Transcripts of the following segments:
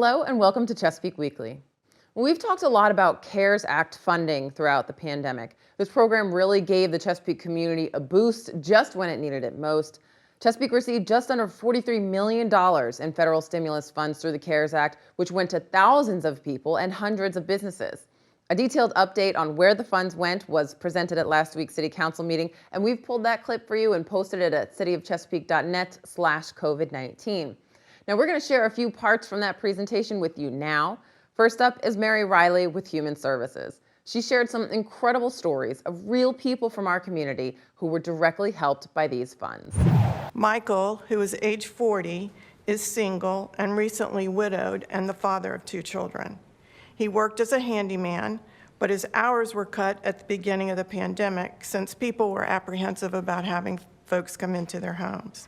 Hello and welcome to Chesapeake Weekly. Well, we've talked a lot about CARES Act funding throughout the pandemic. This program really gave the Chesapeake community a boost just when it needed it most. Chesapeake received just under $43 million in federal stimulus funds through the CARES Act, which went to thousands of people and hundreds of businesses. A detailed update on where the funds went was presented at last week's City Council meeting, and we've pulled that clip for you and posted it at cityofchesapeake.net/COVID-19. Now, we're going to share a few parts from that presentation with you now. First up is Mary Riley with Human Services. She shared some incredible stories of real people from our community who were directly helped by these funds. Michael, who is age 40, is single and recently widowed and the father of 2 children. He worked as a handyman, but his hours were cut at the beginning of the pandemic since people were apprehensive about having folks come into their homes.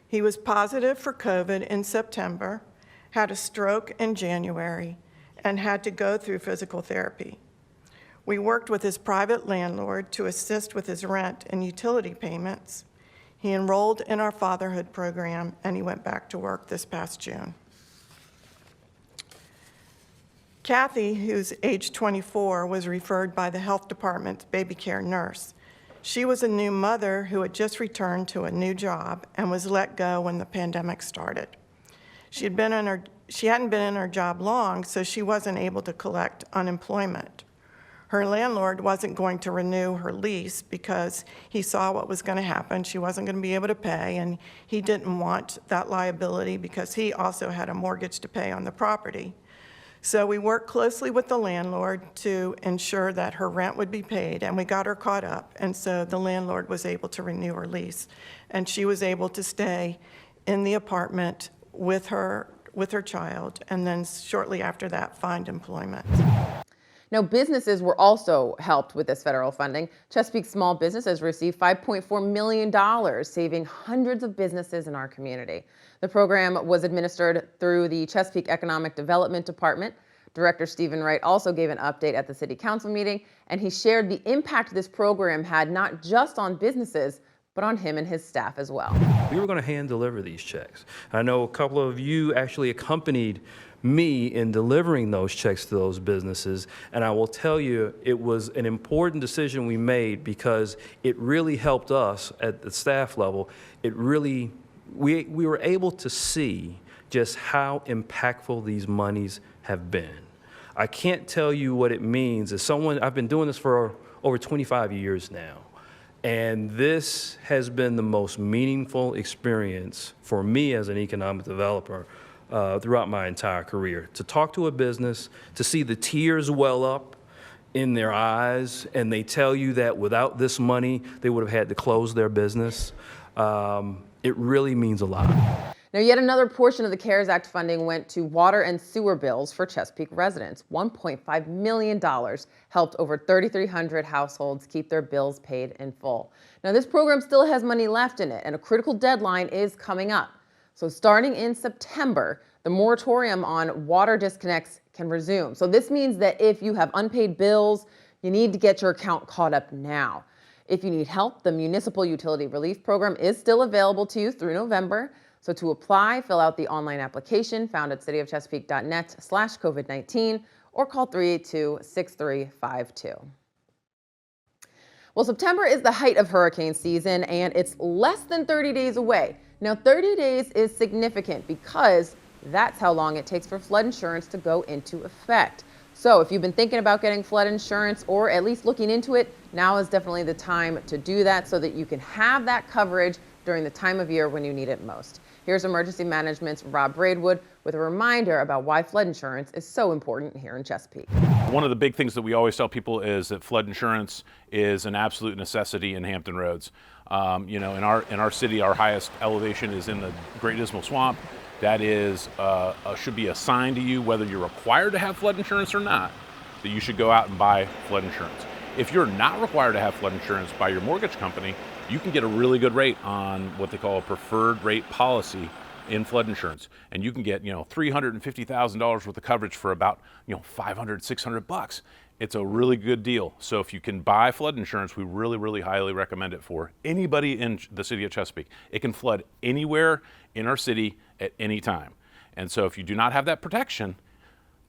He was positive for COVID in September, had a stroke in January, and had to go through physical therapy. We worked with his private landlord to assist with his rent and utility payments. He enrolled in our fatherhood program, and he went back to work this past June. Kathy, who's age 24, was referred by the health department's baby care nurse. She was a new mother who had just returned to a new job and was let go when the pandemic started. She hadn't been in her job long, so she wasn't able to collect unemployment. Her landlord wasn't going to renew her lease because he saw what was going to happen. She wasn't going to be able to pay, and he didn't want that liability because he also had a mortgage to pay on the property. So we worked closely with the landlord to ensure that her rent would be paid, and we got her caught up, and so the landlord was able to renew her lease, and she was able to stay in the apartment with her child, and then shortly after that find employment. Now, businesses were also helped with this federal funding. Chesapeake small businesses received $5.4 million, saving hundreds of businesses in our community. The program was administered through the Chesapeake Economic Development Department. Director Stephen Wright also gave an update at the City Council meeting, and he shared the impact this program had not just on businesses, but on him and his staff as well. We were going to hand deliver these checks. I know a couple of you actually accompanied me in delivering those checks to those businesses, and I will tell you it was an important decision we made because it really helped us at the staff level. We were able to see just how impactful these monies have been. I can't tell you what it means. As someone, I've been doing this for over 25 years now, and this has been the most meaningful experience for me as an economic developer throughout my entire career. To talk to a business, to see the tears well up in their eyes, and they tell you that without this money, they would have had to close their business. It really means a lot. Now, yet another portion of the CARES Act funding went to water and sewer bills for Chesapeake residents. $1.5 million helped over 3,300 households keep their bills paid in full. Now, this program still has money left in it, and a critical deadline is coming up. So starting in September, the moratorium on water disconnects can resume. So this means that if you have unpaid bills, you need to get your account caught up now. If you need help, the Municipal Utility Relief Program is still available to you through November. So to apply, fill out the online application found at cityofchesapeake.net/COVID-19 or call 382-6352. Well, September is the height of hurricane season, and it's less than 30 days away. Now, 30 days is significant because that's how long it takes for flood insurance to go into effect. So if you've been thinking about getting flood insurance or at least looking into it, now is definitely the time to do that so that you can have that coverage during the time of year when you need it most. Here's Emergency Management's Rob Braidwood with a reminder about why flood insurance is so important here in Chesapeake. One of the big things that we always tell people is that flood insurance is an absolute necessity in Hampton Roads. In our city, our highest elevation is in the Great Dismal Swamp. That is should be a sign to you whether you're required to have flood insurance or not, that you should go out and buy flood insurance. If you're not required to have flood insurance by your mortgage company, you can get a really good rate on what they call a preferred rate policy in flood insurance, and you can get $350,000 worth of coverage for about $500, $600. It's a really good deal. So if you can buy flood insurance, we really highly recommend it for anybody in the city of Chesapeake. It can flood anywhere in our city at any time. And so if you do not have that protection,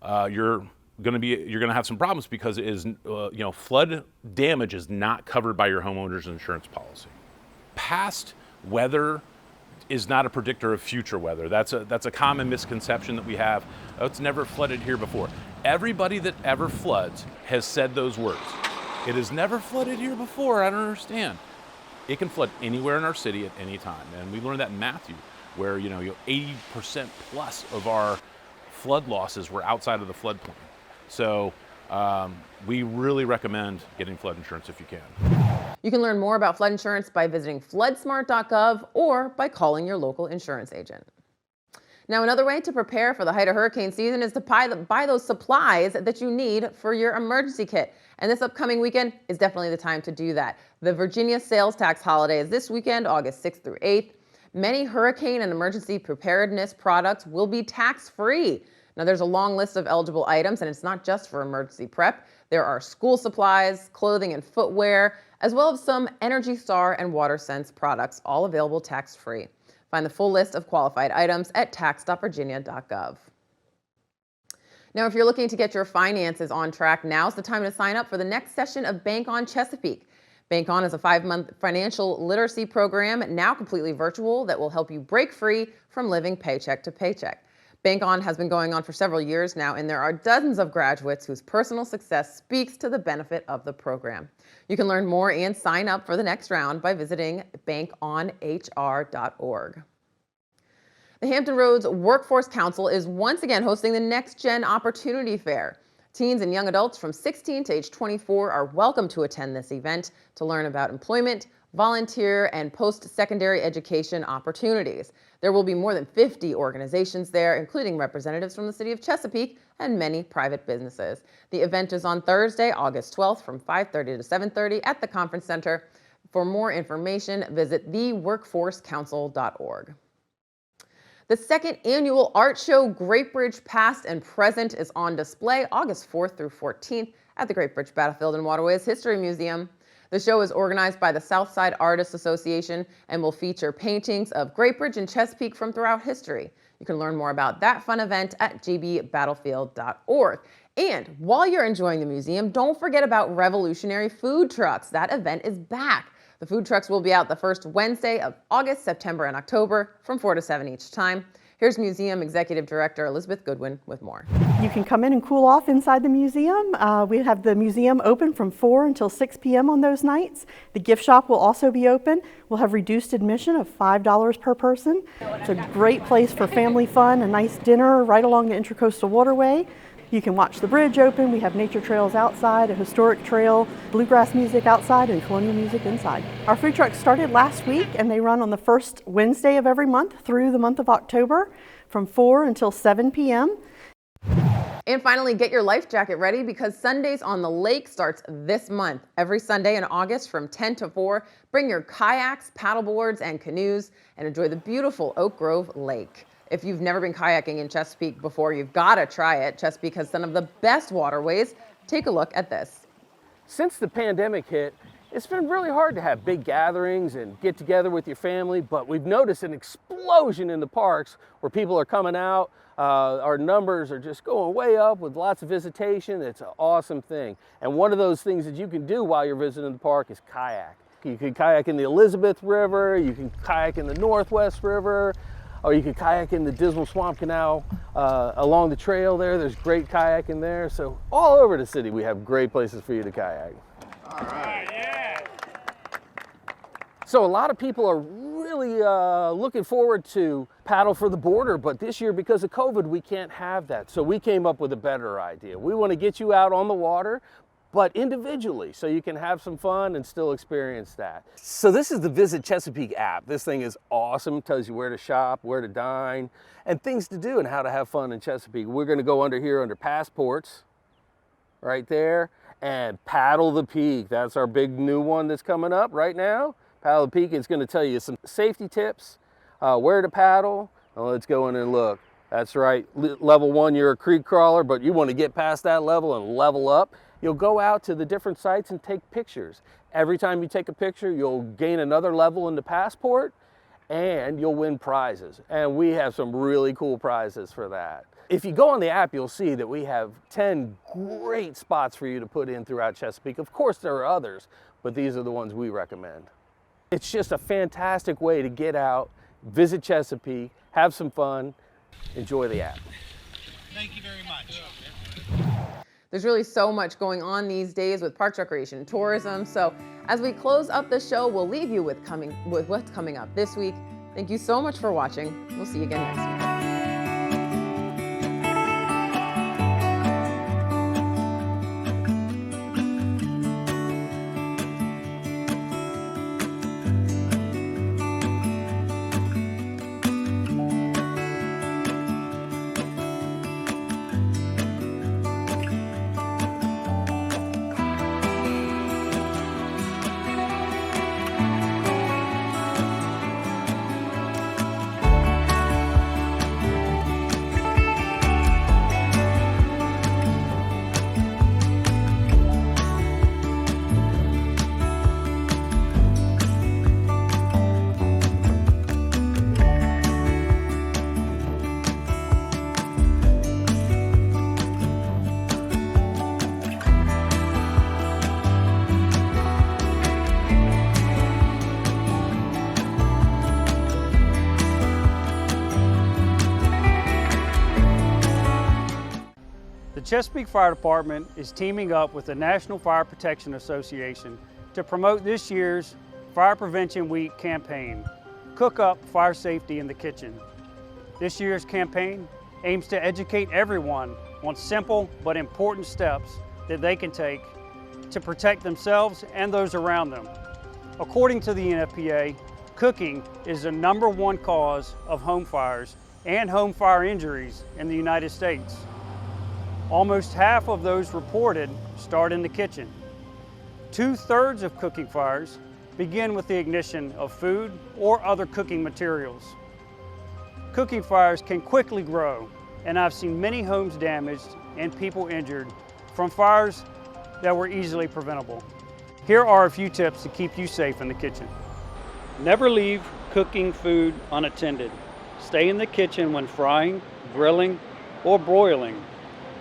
you're going to have some problems, because it is, flood damage is not covered by your homeowner's insurance policy. Past weather is not a predictor of future weather. That's a common misconception that we have. Oh, it's never flooded here before. Everybody that ever floods has said those words. It has never flooded here before. I don't understand. It can flood anywhere in our city at any time. And we learned that in Matthew, where 80% plus of our flood losses were outside of the floodplain. So we really recommend getting flood insurance if you can. You can learn more about flood insurance by visiting floodsmart.gov or by calling your local insurance agent. Now, another way to prepare for the height of hurricane season is to buy those supplies that you need for your emergency kit. And this upcoming weekend is definitely the time to do that. The Virginia sales tax holiday is this weekend, August 6th through 8th. Many hurricane and emergency preparedness products will be tax-free. Now, there's a long list of eligible items, and it's not just for emergency prep. There are school supplies, clothing and footwear, as well as some Energy Star and WaterSense products, all available tax-free. Find the full list of qualified items at tax.virginia.gov. Now, if you're looking to get your finances on track, now's the time to sign up for the next session of Bank On Chesapeake. Bank On is a 5-month financial literacy program, now completely virtual, that will help you break free from living paycheck to paycheck. Bank On has been going on for several years now, and there are dozens of graduates whose personal success speaks to the benefit of the program. You can learn more and sign up for the next round by visiting bankonhr.org. The Hampton Roads Workforce Council is once again hosting the Next Gen Opportunity Fair. Teens and young adults from 16 to age 24 are welcome to attend this event to learn about employment, volunteer, and post-secondary education opportunities. There will be more than 50 organizations there, including representatives from the city of Chesapeake and many private businesses. The event is on Thursday, August 12th from 5:30 to 7:30 at the Conference Center. For more information, visit theworkforcecouncil.org. The second annual art show, Great Bridge Past and Present, is on display August 4th through 14th at the Great Bridge Battlefield and Waterways History Museum. The show is organized by the Southside Artists Association and will feature paintings of Great Bridge and Chesapeake from throughout history. You can learn more about that fun event at gbbattlefield.org. And while you're enjoying the museum, don't forget about Revolutionary Food Trucks. That event is back. The food trucks will be out the first Wednesday of August, September, and October from 4 to 7 each time. Here's Museum Executive Director Elizabeth Goodwin with more. You can come in and cool off inside the museum. We have the museum open from 4 until 6 p.m. on those nights. The gift shop will also be open. We'll have reduced admission of $5 per person. It's a great place for family fun, a nice dinner right along the Intracoastal Waterway. You can watch the bridge open. We have nature trails outside, a historic trail, bluegrass music outside, and colonial music inside. Our food trucks started last week, and they run on the first Wednesday of every month through the month of October from 4 until 7 p.m. And finally, get your life jacket ready, because Sundays on the Lake starts this month. Every Sunday in August from 10 to 4, bring your kayaks, paddleboards, and canoes and enjoy the beautiful Oak Grove Lake. If you've never been kayaking in Chesapeake before, you've got to try it. Chesapeake has some of the best waterways. Take a look at this. Since the pandemic hit, it's been really hard to have big gatherings and get together with your family, but we've noticed an explosion in the parks where people are coming out. Our numbers are just going way up with lots of visitation. It's an awesome thing. And one of those things that you can do while you're visiting the park is kayak. You can kayak in the Elizabeth River, you can kayak in the Northwest River, or you can kayak in the Dismal Swamp Canal along the trail there. There's great kayaking there. So all over the city, we have great places for you to kayak. All right. Yeah. So a lot of people are really looking forward to Paddle for the Border, but this year, because of COVID, we can't have that. So we came up with a better idea. We want to get you out on the water, but individually, so you can have some fun and still experience that. So this is the Visit Chesapeake app. This thing is awesome. It tells you where to shop, where to dine, and things to do and how to have fun in Chesapeake. We're going to go under here under passports, right there, and Paddle the Peak. That's our big new one that's coming up right now. Paddle the Peak is going to tell you some safety tips, where to paddle. Now let's go in and look. That's right, level 1, you're a creek crawler, but you want to get past that level and level up. You'll go out to the different sites and take pictures. Every time you take a picture, you'll gain another level in the passport, and you'll win prizes. And we have some really cool prizes for that. If you go on the app, you'll see that we have 10 great spots for you to put in throughout Chesapeake. Of course, there are others, but these are the ones we recommend. It's just a fantastic way to get out, visit Chesapeake, have some fun, enjoy the app. Thank you very much. There's really so much going on these days with parks, recreation, and tourism. So as we close up the show, we'll leave you with what's coming up this week. Thank you so much for watching. We'll see you again next week. The Chesapeake Fire Department is teaming up with the National Fire Protection Association to promote this year's Fire Prevention Week campaign, Cook Up Fire Safety in the Kitchen. This year's campaign aims to educate everyone on simple but important steps that they can take to protect themselves and those around them. According to the NFPA, cooking is the #1 cause of home fires and home fire injuries in the United States. Almost half of those reported start in the kitchen. 2/3 of cooking fires begin with the ignition of food or other cooking materials. Cooking fires can quickly grow, and I've seen many homes damaged and people injured from fires that were easily preventable. Here are a few tips to keep you safe in the kitchen. Never leave cooking food unattended. Stay in the kitchen when frying, grilling, or broiling.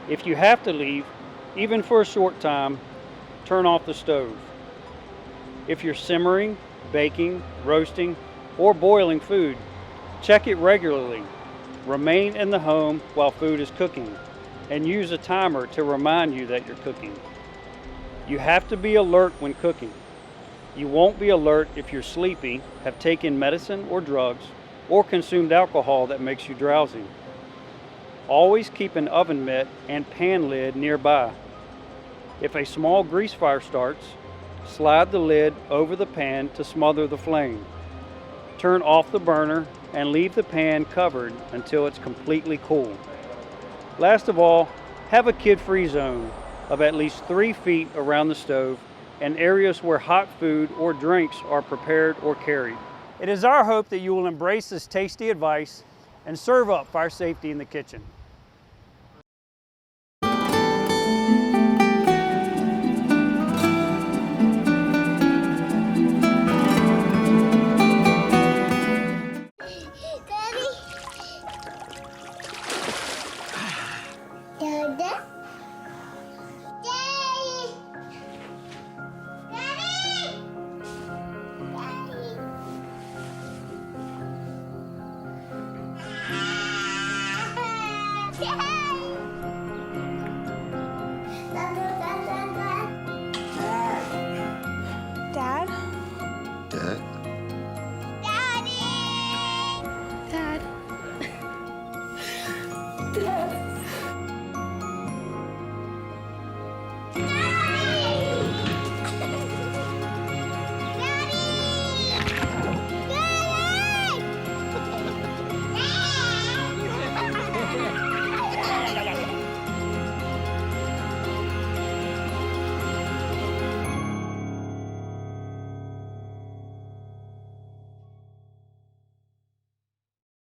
If you have to leave, even for a short time, turn off the stove. If you're simmering, baking, roasting, or boiling food, check it regularly. Remain in the home while food is cooking, and use a timer to remind you that you're cooking. You have to be alert when cooking. You won't be alert if you're sleepy, have taken medicine or drugs, or consumed alcohol that makes you drowsy. Always keep an oven mitt and pan lid nearby. If a small grease fire starts, slide the lid over the pan to smother the flame. Turn off the burner and leave the pan covered until it's completely cool. Last of all, have a kid-free zone of at least 3 feet around the stove and areas where hot food or drinks are prepared or carried. It is our hope that you will embrace this tasty advice and serve up fire safety in the kitchen. Yeah!